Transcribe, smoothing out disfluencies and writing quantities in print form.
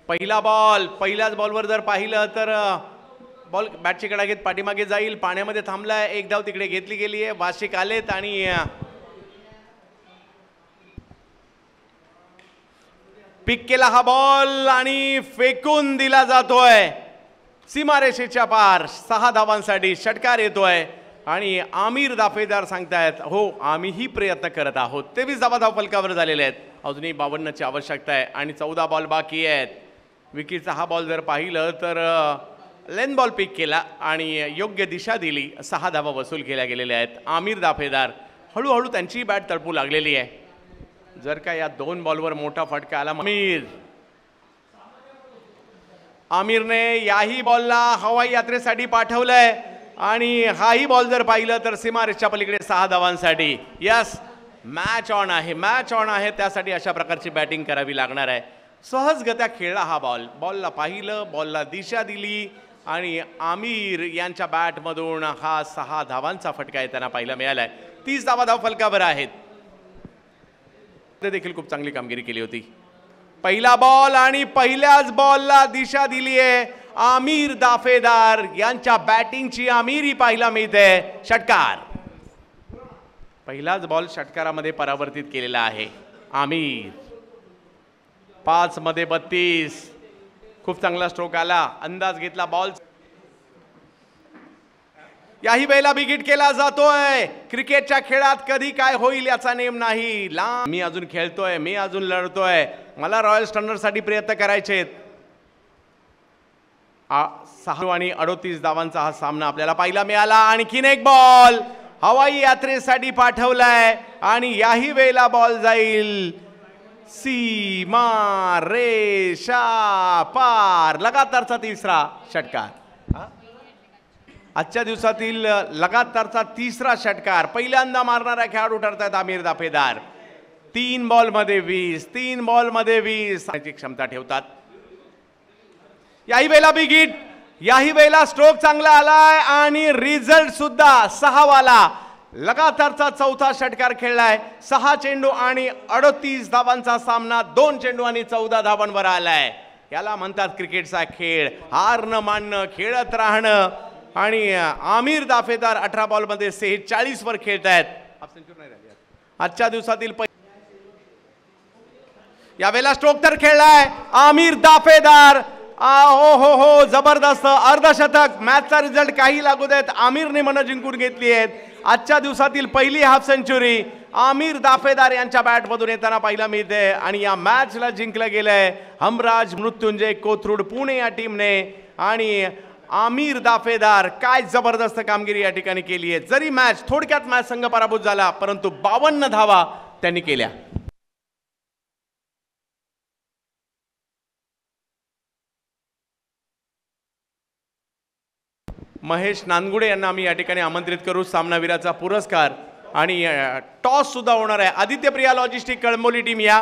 पहिला बॉल, पहिल्याच बॉलवर जर पाहिलं तर बॉल बॅटची कडा घेत पाठीमागे जाईल, पाण्यामध्ये थांबलाय, एक धाव तिकडे घेतली गेली आहे, वाशिक आलेत आणि पिक केला हा बॉल आणि फेकून दिला जातोय सीमारेषेच्या पार. 6 धावांसाठी षटकार येतोय आणि आमिर दाफेदार सांगतायत हो आम्हीही प्रयत्न करत आहोत. 23 धावा धाव फलकावर झालेले आहेत, अजूनही 52ची आवश्यकता आहे आणि 14 बॉल बाकी आहेत. विकीचा हा बॉल जर पाहिलं तर लेन बॉल पिक केला आणि योग्य दिशा दिली, 6 धावा वसूल केल्या गेलेल्या आहेत. आमिर दाफेदार हळूहळू त्यांची बॅट तळपू लागलेली आहे. जर का या 2 बॉलवर मोठा फटका आला, आमिरने याही बॉलला हवाई यात्रेसाठी पाठवलंय आणि हाही बॉल जर पाहिलं तर सीमारेषेच्या पलीकडे 6 धावांसाठी. यस, मॅच ऑन आहे, मॅच ऑन आहे. त्यासाठी अशा प्रकारची बॅटिंग करावी लागणार आहे. सहजगत्या खेळला हा बॉल, बॉलला पाहिलं, बॉलला दिशा दिली आणि आमिर यांच्या बॅटमधून हा 6 धावांचा फटका येताना पाहायला मिळालाय. 30 धावा धाव फलकावर आहेत. ते देखील खूप चांगली कामगिरी केली होती. पहिला बॉल आणि पहिल्याच बॉलला दिशा दिली आहे आमिर दाफेदार यांच्या बॅटिंगची आमिरी पाहायला मिळते. षटकार, पहिलाच बॉल षटकारामध्ये परावर्तित केलेला आहे आमिर. 5 मध्ये 32, खूप चांगला स्ट्रोक आला, अंदाज घेतला बॉल. याही वेळेला बिगिट केला जातोय. क्रिकेटच्या खेळात कधी काय होईल याचा नेम नाही. मी अजून खेळतोय, मी अजून लढतोय, मला रॉयल स्टंडर्ससाठी प्रयत्न करायचे. 6 आणि 38 धावांचा हा सामना आपल्याला पाहायला मिळाला. आणखीन एक बॉल हवाई यात्रेसाठी पाठवलाय आणि याही वेळेला बॉल जाईल सीमा रेषा पार. लगातारचा 3रा षटकार, आजच्या दिवसातील लगातारचा 3रा षटकार. पहिल्यांदा मारणारा खेळाडू ठरतायत आमिर दाफेदार. 3 बॉलमध्ये 20, 3 बॉलमध्ये 20 ची क्षमता ठेवतात. याही वेळेला बिगिट, याही वेळेला स्ट्रोक चांगला आलाय आणि रिझल्ट सुद्धा 6 वाला. लगातारचा 4था षटकार खेळलाय. 6 चेंडू आणि 38 धावांचा सामना 2 चेंडू आणि 14 धावांवर आलाय. याला म्हणतात क्रिकेटचा खेळ. हार न मानणं, खेळत राहणं. आणि आमिर दाफेदार 18 बॉलमध्ये 46 वर खेळतायत. आजच्या दिवसातील यावेळेला स्ट्रोक तर खेळलाय आमिर दाफेदार. हो जबरदस्त अर्धशतक. मॅचचा रिझल्ट काही लागू देत आमिरने मन जिंकून घेतली आहेत. आजच्या दिवसातील पहिली हाफ सेंचुरी आमिर दाफेदार यांच्या बॅटमधून येताना पाहायला मिळते आणि या मॅचला जिंकलं गेलंय हमराज मृत्युंजय कोथरूड पुणे या टीमने. आणि आमिर दाफेदार काय जबरदस्त कामगिरी या ठिकाणी केली आहे. जरी मॅच थोडक्यात मॅच संघ पराभूत झाला परंतु 52 धावा त्यांनी केल्या. महेश नानगुडे यांना आम्ही या ठिकाणी आमंत्रित करू. सामनावीराचा पुरस्कार आणि टॉस सुद्धा होणार आहे. आदित्यप्रिया लॉजिस्टिक कळंबोली टीम या.